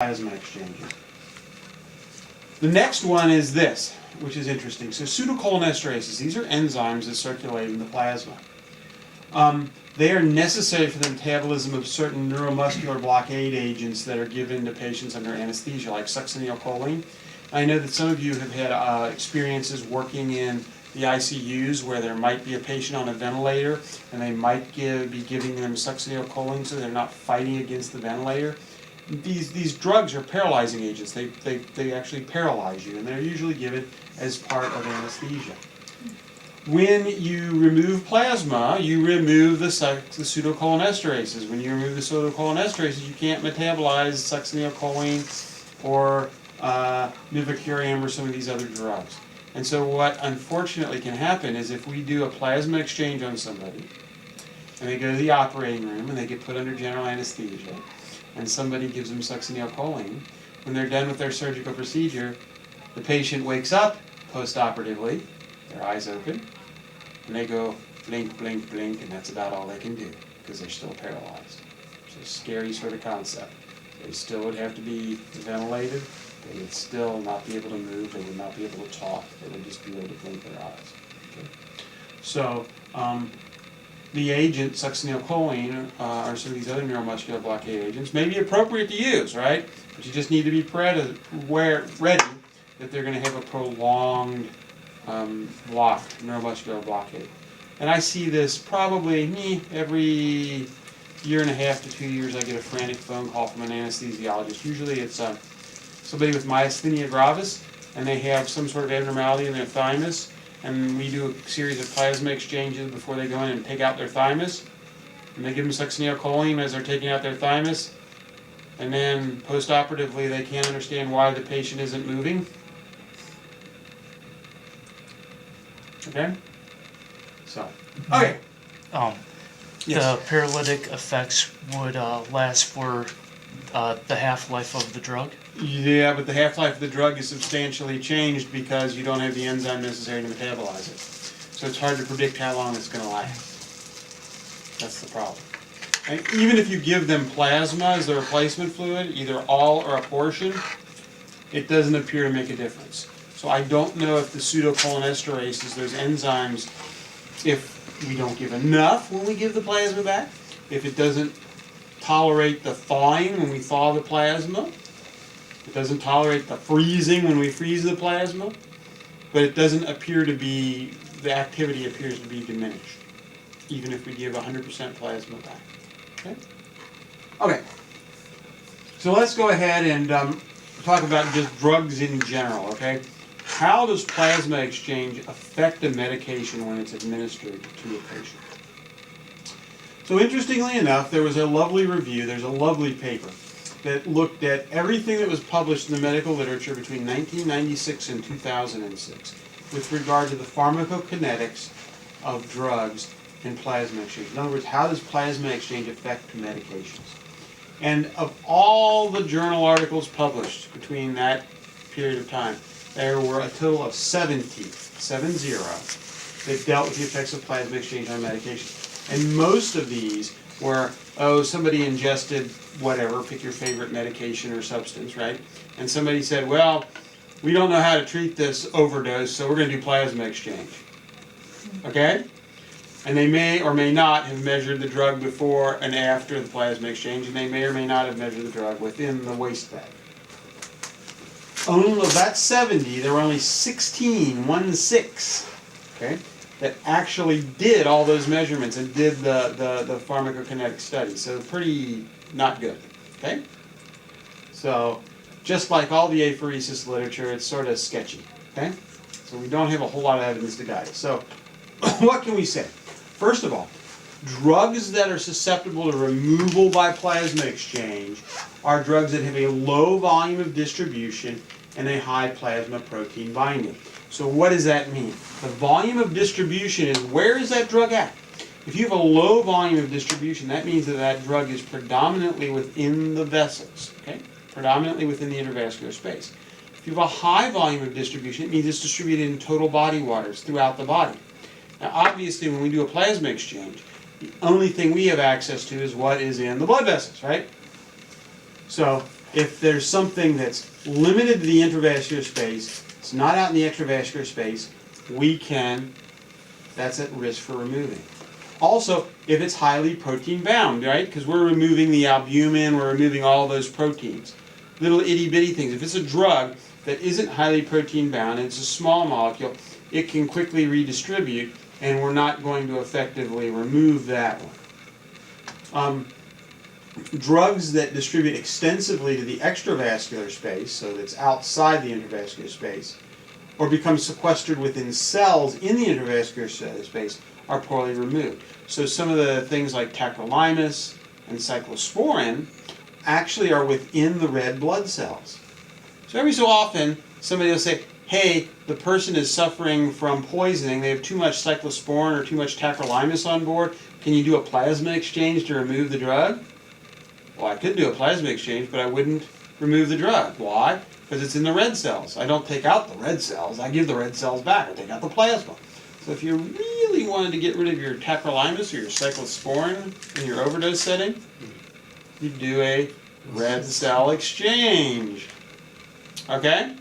plasma exchanges. The next one is this, which is interesting. So pseudocholinesterases, these are enzymes that circulate in the plasma. They are necessary for the metabolism of certain neuromuscular blockade agents that are given to patients under anesthesia, like succinylcholine. I know that some of you have had experiences working in the ICUs where there might be a patient on a ventilator and they might be giving them succinylcholine so they're not fighting against the ventilator. These drugs are paralyzing agents. They actually paralyze you, and they're usually given as part of anesthesia. When you remove plasma, you remove the pseudocholinesterases. When you remove the pseudocholinesterases, you can't metabolize succinylcholine or nivacurium or some of these other drugs. And so what unfortunately can happen is if we do a plasma exchange on somebody, and they go to the operating room and they get put under general anesthesia, and somebody gives them succinylcholine, when they're done with their surgical procedure, the patient wakes up post-operatively, their eyes open, and they go blink, blink, blink, and that's about all they can do because they're still paralyzed. It's a scary sort of concept. They still would have to be ventilated. They would still not be able to move. They would not be able to talk. They would just be able to blink their eyes. Okay? So the agent, succinylcholine, or some of these other neuromuscular blockade agents, may be appropriate to use, right? But you just need to be ready that they're going to have a prolonged neuromuscular blockade. And I see this probably every year and a half to 2 years. I get a frantic phone call from an anesthesiologist. Usually it's somebody with myasthenia gravis, and they have some sort of abnormality in their thymus, and we do a series of plasma exchanges before they go in and take out their thymus, and they give them succinylcholine as they're taking out their thymus, and then post-operatively they can't understand why the patient isn't moving. Okay? So, okay. Yes. The paralytic effects would last for the half-life of the drug? Yeah, but the half-life of the drug is substantially changed because you don't have the enzyme necessary to metabolize it. So it's hard to predict how long it's going to last. That's the problem. And even if you give them plasma as the replacement fluid, either all or a portion, it doesn't appear to make a difference. So I don't know if the pseudocholinesterases, those enzymes, if we don't give enough when we give the plasma back, if it doesn't tolerate the thawing when we thaw the plasma, it doesn't tolerate the freezing when we freeze the plasma, but it doesn't appear to be, the activity appears to be diminished, even if we give 100% plasma back. Okay? Okay. So let's go ahead and talk about just drugs in general, okay? How does plasma exchange affect a medication when it's administered to a patient? So interestingly enough, there was a lovely review, there's a lovely paper that looked at everything that was published in the medical literature between 1996 and 2006 with regard to the pharmacokinetics of drugs and plasma exchange. In other words, how does plasma exchange affect medications? And of all the journal articles published between that period of time, there were a total of 70, that dealt with the effects of plasma exchange on medication. And most of these were, somebody ingested whatever, pick your favorite medication or substance, right? And somebody said, well, we don't know how to treat this overdose, so we're going to do plasma exchange. Okay? And they may or may not have measured the drug before and after the plasma exchange, and they may or may not have measured the drug within the waste bag. Only of that 70, there were only 16, okay, that actually did all those measurements and did the pharmacokinetic study. So pretty not good, okay? So just like all the apheresis literature, it's sort of sketchy, okay? So we don't have a whole lot of evidence to guide us. So what can we say? First of all, drugs that are susceptible to removal by plasma exchange are drugs that have a low volume of distribution and a high plasma protein binding. So what does that mean? The volume of distribution is, where is that drug at? If you have a low volume of distribution, that means that that drug is predominantly within the vessels, okay? Predominantly within the intravascular space. If you have a high volume of distribution, it means it's distributed in total body waters throughout the body. Now obviously when we do a plasma exchange, the only thing we have access to is what is in the blood vessels, right? So if there's something that's limited to the intravascular space, it's not out in the extravascular space, that's at risk for removing. Also, if it's highly protein bound, right? Because we're removing the albumin, we're removing all those proteins. Little itty bitty things. If it's a drug that isn't highly protein bound and it's a small molecule, it can quickly redistribute, and we're not going to effectively remove that one. Drugs that distribute extensively to the extravascular space, so that's outside the intravascular space, or become sequestered within cells in the intravascular space, are poorly removed. So some of the things like tacrolimus and cyclosporin actually are within the red blood cells. So every so often, somebody will say, hey, the person is suffering from poisoning, they have too much cyclosporin or too much tacrolimus on board, can you do a plasma exchange to remove the drug? Well, I could do a plasma exchange, but I wouldn't remove the drug. Why? Because it's in the red cells. I don't take out the red cells, I give the red cells back, I take out the plasma. So if you really wanted to get rid of your tacrolimus or your cyclosporin in your overdose setting, you do a red cell exchange. Okay?